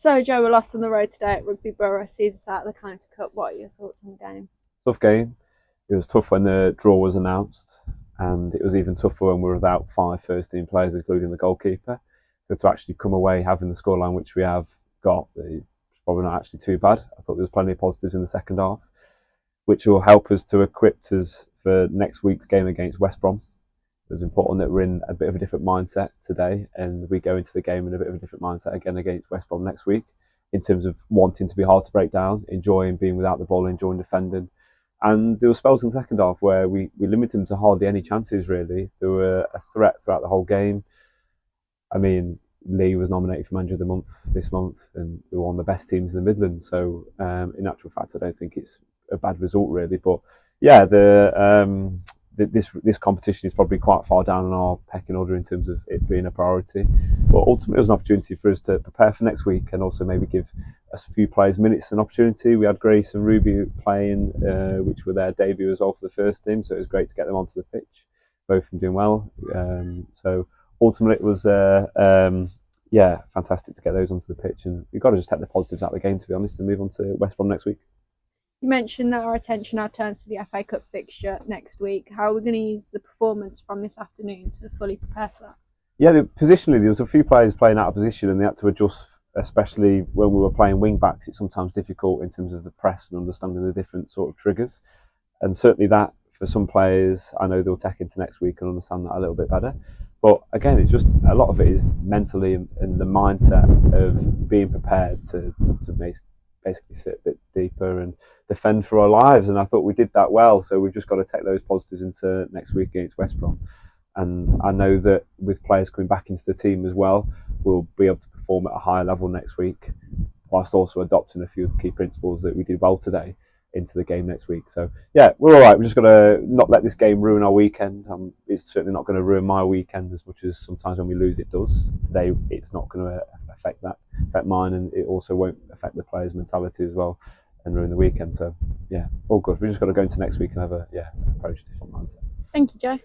So, Joe, we lost on the road today at Rugby Borough, sees us out of the County Cup. What are your thoughts on the game? Tough game. It was tough when the draw was announced, and it was even tougher when we were without five first team players, including the goalkeeper. So to actually come away having the scoreline which we have got, it's probably not actually too bad. I thought there was plenty of positives in the second half, which will help us to equip us for next week's game against West Brom. It was important that we're in a bit of a different mindset today, and we go into the game in a bit of a different mindset again against West Brom next week, in terms of wanting to be hard to break down, enjoying being without the ball, enjoying defending. And there were spells in the second half where we limited them to hardly any chances, really. There were a threat throughout the whole game. I mean, Lee was nominated for Manager of the Month this month, and they were one of the best teams in the Midlands. So, in actual fact, I don't think it's a bad result, really. But yeah, this competition is probably quite far down on our pecking order in terms of it being a priority. But ultimately, it was an opportunity for us to prepare for next week and also maybe give a few players minutes and opportunity. We had Grace and Ruby playing, which were their debut as well for the first team, so it was great to get them onto the pitch, both of them doing well. So ultimately, it was fantastic to get those onto the pitch, and we've got to just take the positives out of the game, to be honest, and move on to West Brom next week. You mentioned that our attention now turns to the FA Cup fixture next week. How are we going to use the performance from this afternoon to fully prepare for that? Yeah, positionally, there was a few players playing out of position, and they had to adjust, especially when we were playing wing backs. It's sometimes difficult in terms of the press and understanding the different sort of triggers. And certainly that, for some players, I know they'll take into next week and understand that a little bit better. But again, it's just a lot of it is mentally and the mindset of being prepared to basically sit a bit deeper and defend for our lives. And I thought we did that well. So we've just got to take those positives into next week against West Brom. And I know that with players coming back into the team as well, we'll be able to perform at a higher level next week, whilst also adopting a few of the key principles that we did well today into the game next week. So yeah, we're all right. We're just got to not let this game ruin our weekend. It's certainly not going to ruin my weekend as much as sometimes when we lose it does. Today, it's not going to affect mine, and it also won't affect the players' mentality as well and ruin the weekend. So yeah, all good. We just got to go into next week and have approach a different mindset. Thank you, Joe.